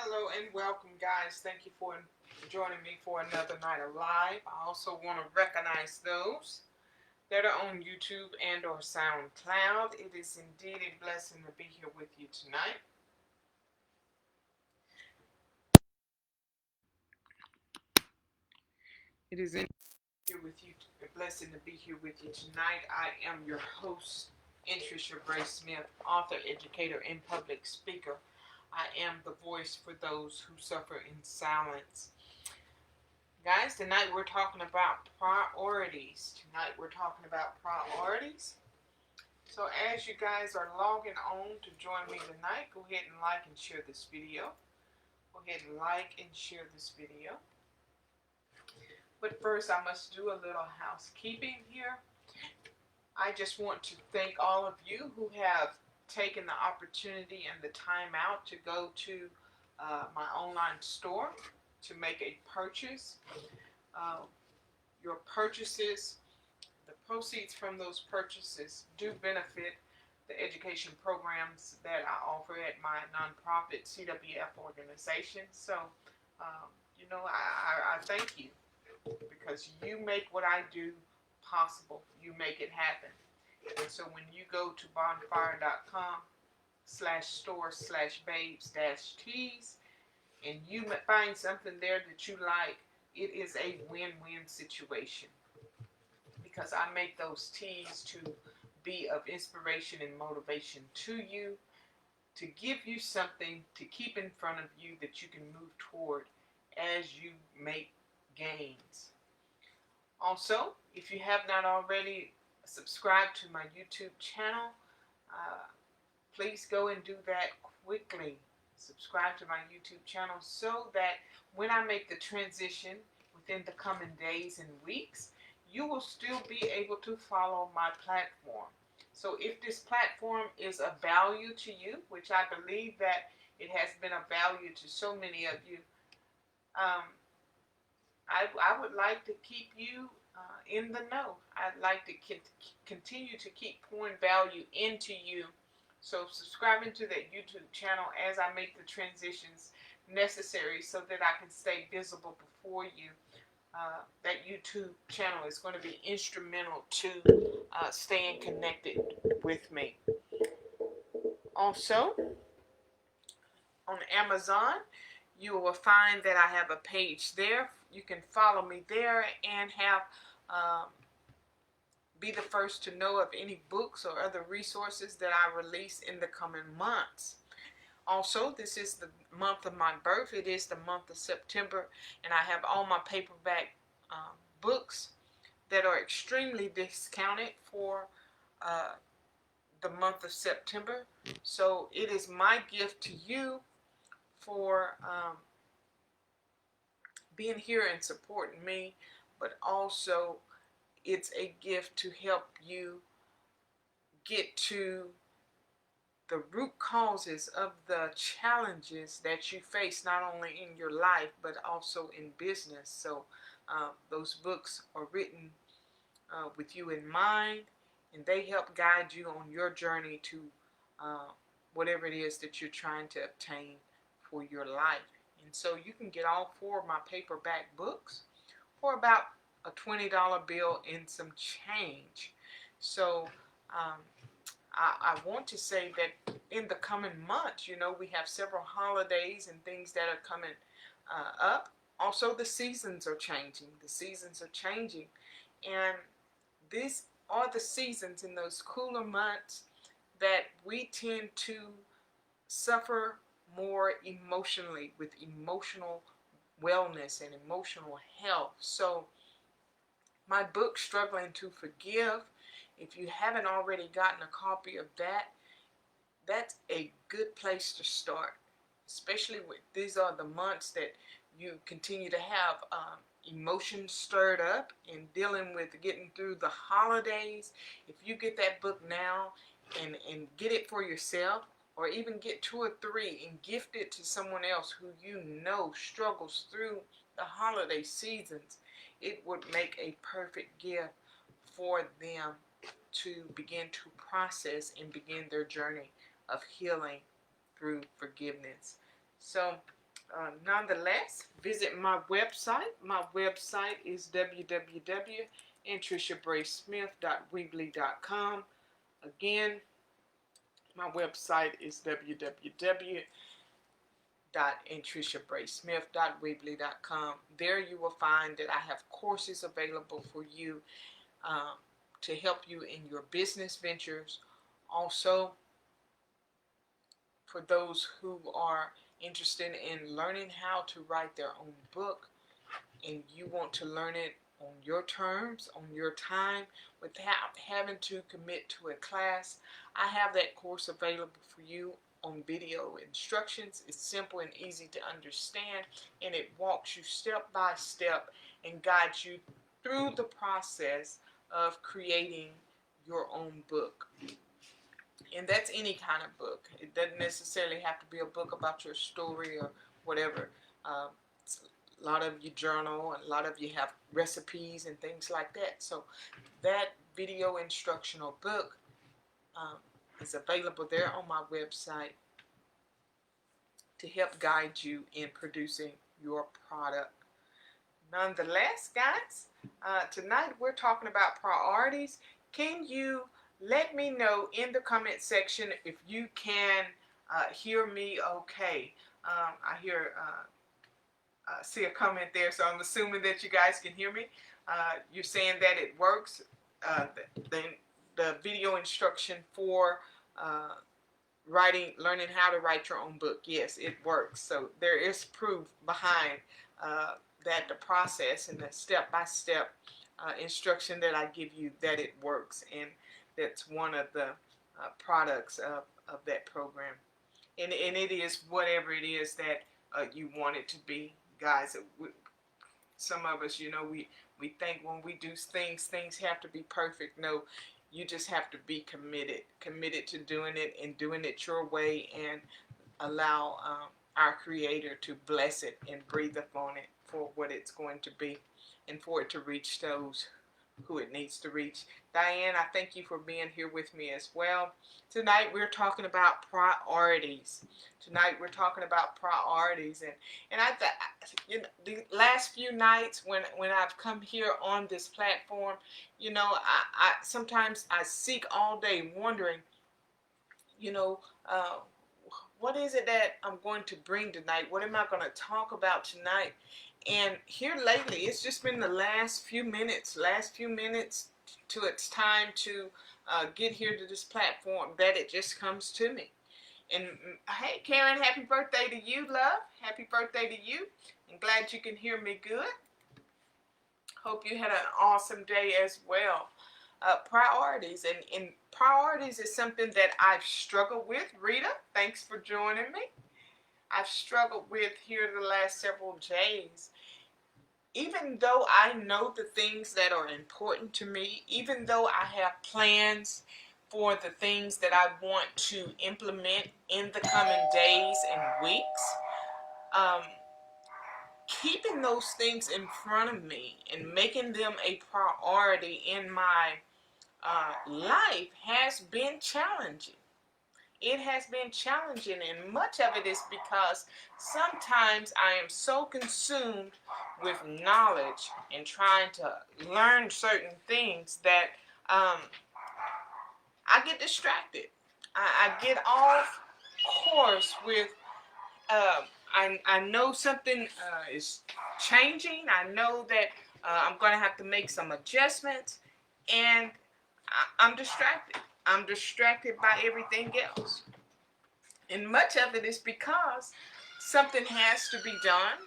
Hello and welcome, guys. Thank you for joining me for another night of live. I also want to recognize those that are on YouTube and or SoundCloud. It is indeed a blessing to be here with you tonight. It is here with you, a blessing to be here with you tonight. I am your host, Anntricia Bray Smith, author, educator, and public speaker. I am the voice for those who suffer in silence. Guys, tonight we're talking about priorities. So as you guys are logging on to join me tonight, go ahead and like and share this video. But first, I must do a little housekeeping here. I just want to thank all of you who have taken the opportunity and the time out to go to my online store to make a purchase. Your purchases, the proceeds from those purchases do benefit the education programs that I offer at my nonprofit CWF organization. So, I thank you because you make what I do possible. You make it happen. And so when you go to bonfire.com/store/babes-tees and you find something there that you like, it is a win-win situation because I make those tees to be of inspiration and motivation to you, to give you something to keep in front of you that you can move toward as you make gains. Also, if you have not already subscribed to my YouTube channel, please go and do that quickly. Subscribe to my YouTube channel so that when I make the transition within the coming days and weeks, you will still be able to follow my platform. So if this platform is of value to you, which I believe that it has been of value to so many of you, I would like to keep you in the know. I'd like to continue to keep pouring value into you. So subscribing to that YouTube channel as I make the transitions necessary so that I can stay visible before you. That YouTube channel is going to be instrumental to staying connected with me. Also, on Amazon, you will find that I have a page there. You can follow me there and have be the first to know of any books or other resources that I release in the coming months. Also, this is the month of my birth. It is the month of September, and I have all my paperback books that are extremely discounted for the month of September. So it is my gift to you for being here and supporting me, but also it's a gift to help you get to the root causes of the challenges that you face, not only in your life but also in business. So those books are written with you in mind, and they help guide you on your journey to whatever it is that you're trying to obtain for your life. And so you can get all 4 of my paperback books for about a $20 bill and some change. So I want to say that in the coming months, we have several holidays and things that are coming up. Also, the seasons are changing. And these are the seasons in those cooler months that we tend to suffer more emotionally, with emotional wellness and emotional health. So my book, Struggling to Forgive, if you haven't already gotten a copy of that, that's a good place to start, especially with these are the months that you continue to have emotions stirred up and dealing with getting through the holidays. If you get that book now and get it for yourself, or even get 2 or 3 and gift it to someone else who you know struggles through the holiday seasons, it would make a perfect gift for them to begin to process and begin their journey of healing through forgiveness. So Nonetheless, visit my website. My website is www.AnntriciaBraySmith.weebly.com. Again, my website is www.AnntriciaBraySmith.weebly.com. There you will find that I have courses available for you to help you in your business ventures. Also, for those who are interested in learning how to write their own book and you want to learn it on your terms, on your time, without having to commit to a class, I have that course available for you on video instructions. It's simple and easy to understand, and it walks you step by step and guides you through the process of creating your own book. And that's any kind of book. It doesn't necessarily have to be a book about your story or whatever. A lot of you journal, a lot of you have recipes and things like that. So that video instructional book is available there on my website to help guide you in producing your product. Nonetheless, guys, tonight we're talking about priorities. Can you let me know in the comment section if you can hear me okay? I see a comment there, so I'm assuming that you guys can hear me. You're saying that it works. The video instruction for learning how to write your own book. Yes, it works. So there is proof behind that the process and the step-by-step instruction that I give you, that it works, and that's one of the products of that program. And it is whatever it is that you want it to be, guys. Some of us, we think when we do things have to be perfect. No, you just have to be committed to doing it and doing it your way, and allow our Creator to bless it and breathe upon it for what it's going to be, and for it to reach those who it needs to reach. Diane, I thank you for being here with me as well. Tonight we're talking about priorities. And the last few nights when I've come here on this platform, I sometimes I seek all day wondering, what is it that I'm going to bring tonight? What am I going to talk about tonight? And here lately, it's just been the last few minutes to it's time to get here to this platform that it just comes to me. And hey, Karen, happy birthday to you, love. Happy birthday to you. I'm glad you can hear me good. Hope you had an awesome day as well. Priorities, and priorities is something that I've struggled with. Rita, thanks for joining me. I've struggled with here the last several days. Even though I know the things that are important to me, even though I have plans for the things that I want to implement in the coming days and weeks, keeping those things in front of me and making them a priority in my life has been challenging. It has been challenging, and much of it is because sometimes I am so consumed with knowledge and trying to learn certain things that I get distracted. I get off course with, I know something is changing. I know that I'm going to have to make some adjustments, and I'm distracted. I'm distracted by everything else. And much of it is because something has to be done.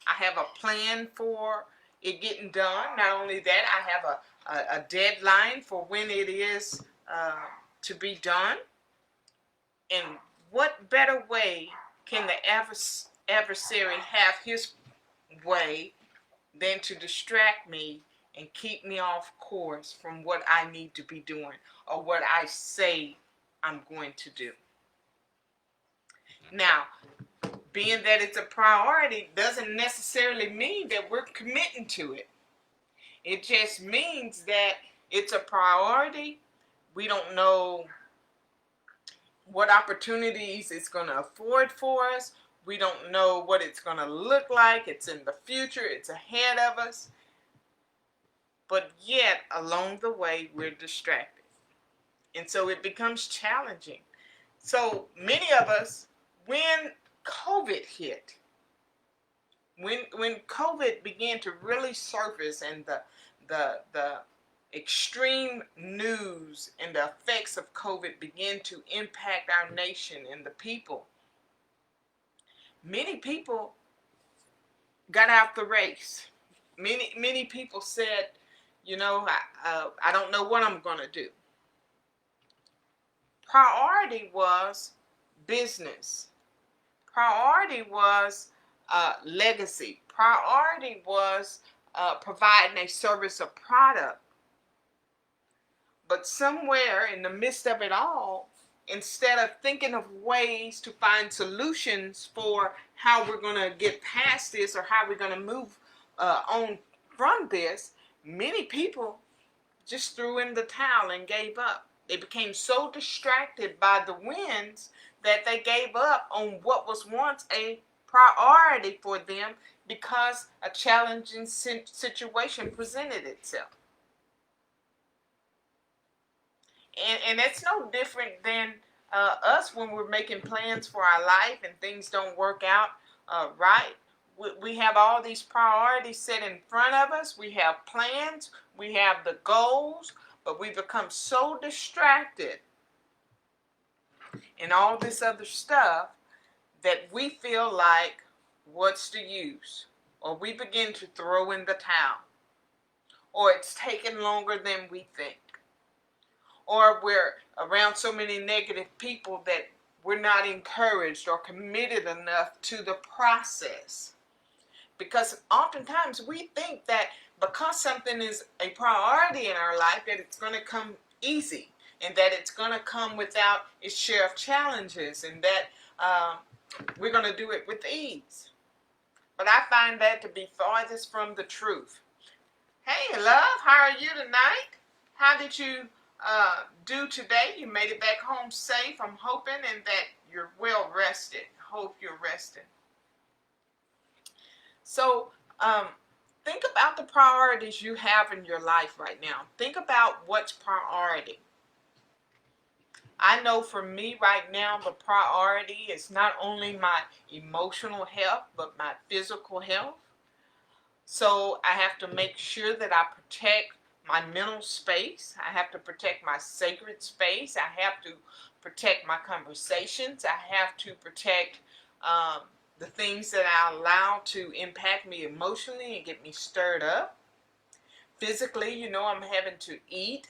I have a plan for it getting done. Not only that, I have a deadline for when it is to be done. And what better way can the adversary have his way than to distract me and keep me off course from what I need to be doing or what I say I'm going to do. Now, being that it's a priority doesn't necessarily mean that we're committing to it. It just means that it's a priority. We don't know what opportunities it's going to afford for us. We don't know what it's going to look like. It's in the future. It's ahead of us. But yet, along the way, we're distracted. And so it becomes challenging. So many of us, when COVID hit, when COVID began to really surface and the extreme news and the effects of COVID began to impact our nation and the people, many people got out the race. Many people said, I don't know what I'm going to do. Priority was business. Priority was legacy. Priority was providing a service or product. But somewhere in the midst of it all, instead of thinking of ways to find solutions for how we're going to get past this or how we're going to move on from this, many people just threw in the towel and gave up. They became so distracted by the winds that they gave up on what was once a priority for them because a challenging situation presented itself. And that's no different than us when we're making plans for our life and things don't work out right. We have all these priorities set in front of us. We have plans. We have the goals. But we become so distracted in all this other stuff that we feel like, what's the use? Or we begin to throw in the towel. Or it's taking longer than we think. Or we're around so many negative people that we're not encouraged or committed enough to the process. Because oftentimes we think that because something is a priority in our life, that it's going to come easy and that it's going to come without its share of challenges and that we're going to do it with ease. But I find that to be farthest from the truth. Hey, love, how are you tonight? How did you do today? You made it back home safe, I'm hoping, and that you're well rested. Hope you're resting. So think about the priorities you have in your life right now. Think about what's priority. I know for me right now, the priority is not only my emotional health, but my physical health. So I have to make sure that I protect my mental space. I have to protect my sacred space. I have to protect my conversations. I have to protect the things that I allow to impact me emotionally and get me stirred up. Physically, I'm having to eat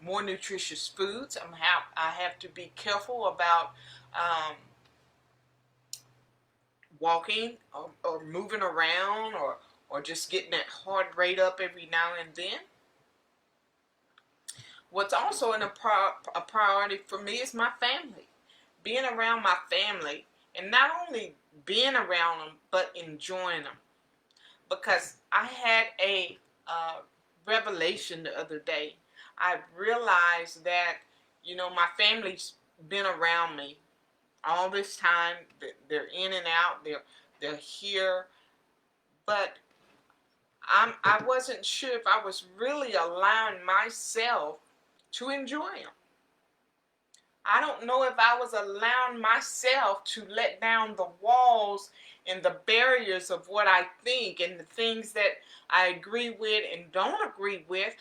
more nutritious foods. I have to be careful about walking or moving around or just getting that heart rate up every now and then. What's also a priority for me is my family. Being around my family, and not only being around them, but enjoying them. Because I had a revelation the other day. I realized that, my family's been around me all this time. They're in and out. They're here. But I wasn't sure if I was really allowing myself to enjoy them. I don't know if I was allowing myself to let down the walls and the barriers of what I think and the things that I agree with and don't agree with.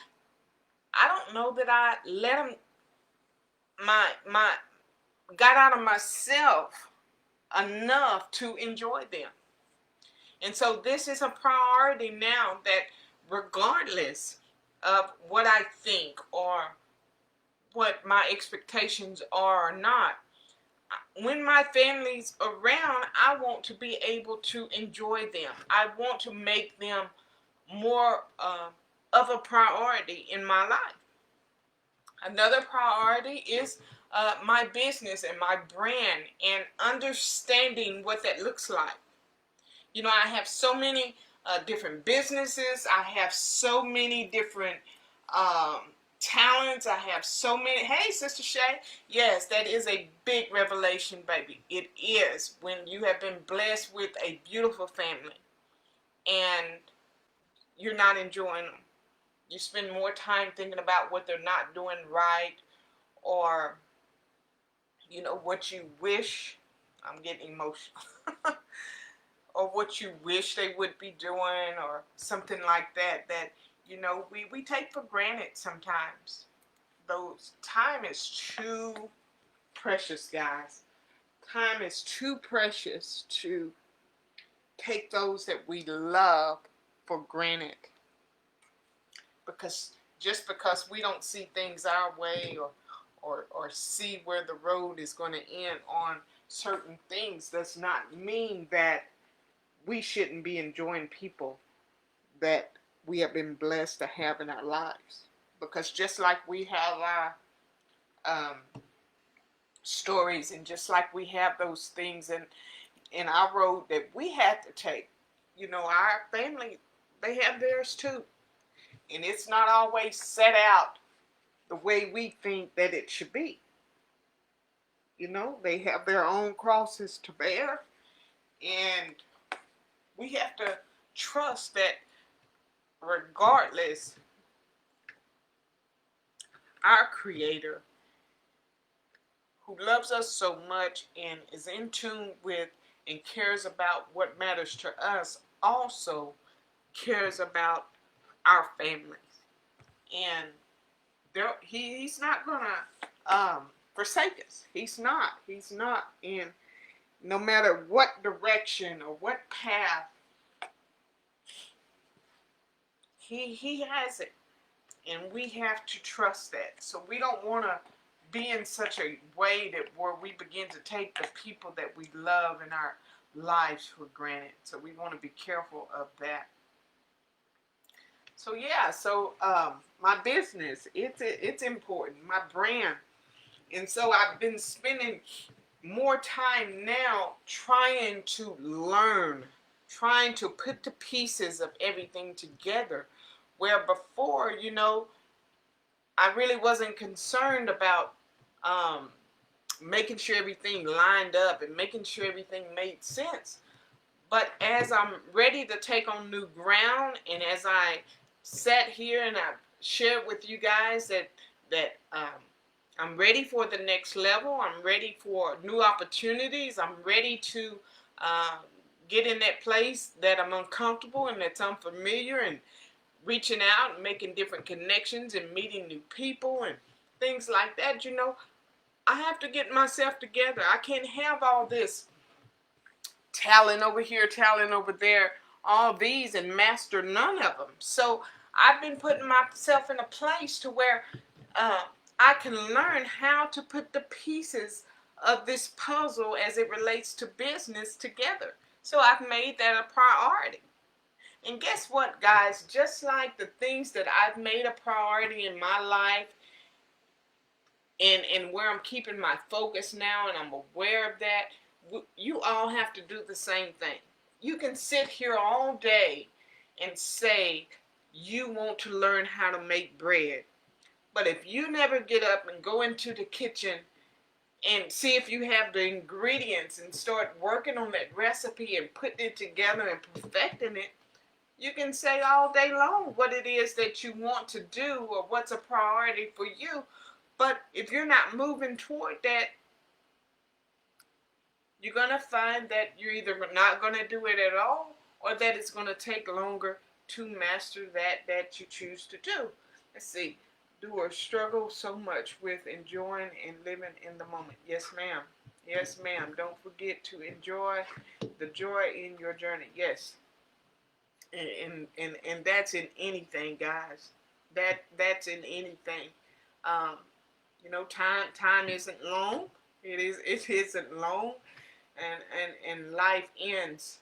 I don't know that I let them, got out of myself enough to enjoy them. And so this is a priority now, that regardless of what I think or what my expectations are or not, when my family's around, I want to be able to enjoy them. I want to make them more of a priority in my life. Another priority is my business and my brand and understanding what that looks like. I have so many different businesses. I have so many different talents. I have so many. Hey, Sister Shay. Yes, that is a big revelation, baby. It is when you have been blessed with a beautiful family and you're not enjoying them. You spend more time thinking about what they're not doing right, or what you wish. I'm getting emotional. Or what you wish they would be doing, or something like that, we take for granted sometimes. Those time is too precious, guys. Time is too precious to take those that we love for granted. Because just because we don't see things our way, or see where the road is going to end on certain things, does not mean that we shouldn't be enjoying people that we have been blessed to have in our lives. Because just like we have our stories, and just like we have those things in our road that we had to take, our family, they have theirs too. And it's not always set out the way we think that it should be. They have their own crosses to bear, and we have to trust that regardless, our Creator, who loves us so much and is in tune with and cares about what matters to us, also cares about our families. And he's not gonna forsake us. He's not. And no matter what direction or what path, he has it. And we have to trust that. So we don't want to be in such a way that where we begin to take the people that we love in our lives for granted. So we want to be careful of that. So yeah, my business, it's important, my brand. And so I've been spending more time now trying to learn, trying to put the pieces of everything together. Where before, I really wasn't concerned about making sure everything lined up and making sure everything made sense. But as I'm ready to take on new ground, and as I sat here and I shared with you guys that I'm ready for the next level. I'm ready for new opportunities. I'm ready to get in that place that I'm uncomfortable and that's unfamiliar, and reaching out and making different connections and meeting new people and things like that. I have to get myself together. I can't have all this talent over here, talent over there, all these, and master none of them. So I've been putting myself in a place to where I can learn how to put the pieces of this puzzle as it relates to business together. So I've made that a priority. And guess what, guys? Just like the things that I've made a priority in my life, and where I'm keeping my focus now, and I'm aware of that, you all have to do the same thing. You can sit here all day and say you want to learn how to make bread, but if you never get up and go into the kitchen and see if you have the ingredients and start working on that recipe and putting it together and perfecting it, you can say all day long what it is that you want to do or what's a priority for you. But if you're not moving toward that, you're going to find that you're either not going to do it at all, or that it's going to take longer to master that you choose to do. Let's see. Do I struggle so much with enjoying and living in the moment? Yes, ma'am. Yes, ma'am. Don't forget to enjoy the joy in your journey. Yes. And that's in anything, guys. That's in anything. Time isn't long. It isn't long, and life ends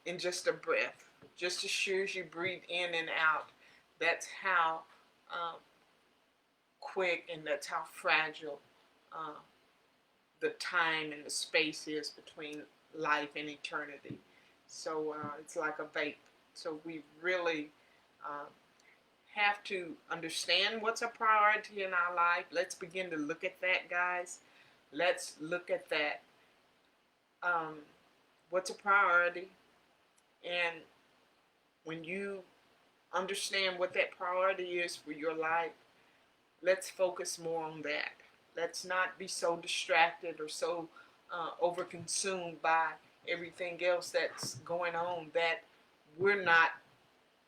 in just a breath. Just as sure as you breathe in and out. That's how quick and that's how fragile the time and the space is between life and eternity. So it's like a vape. So we really have to understand what's a priority in our life. Let's begin to look at that, guys. Let's look at that. What's a priority? And when you understand what that priority is for your life, let's focus more on that. Let's not be so distracted or so overconsumed by everything else that's going on that we're not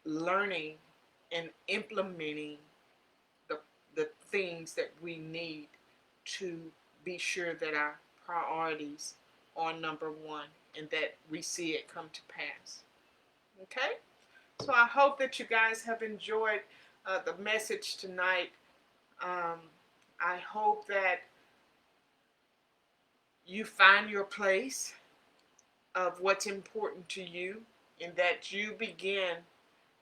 learning and implementing the, the things that we need to be sure that our priorities are number one and that we see it come to pass. Okay? So I hope that you guys have enjoyed the message tonight. I hope that you find your place of what's important to you and that you begin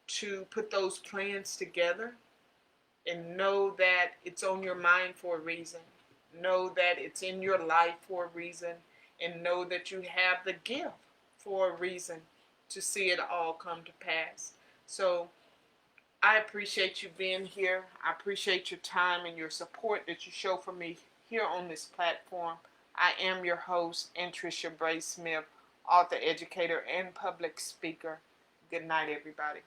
to put those plans together and know that it's on your mind for a reason. Know that it's in your life for a reason, and know that you have the gift for a reason to see it all come to pass. So I appreciate you being here. I appreciate your time and your support that you show for me here on this platform. I am your host, Anntricia Bray Smith, author, educator, and public speaker. Good night, everybody.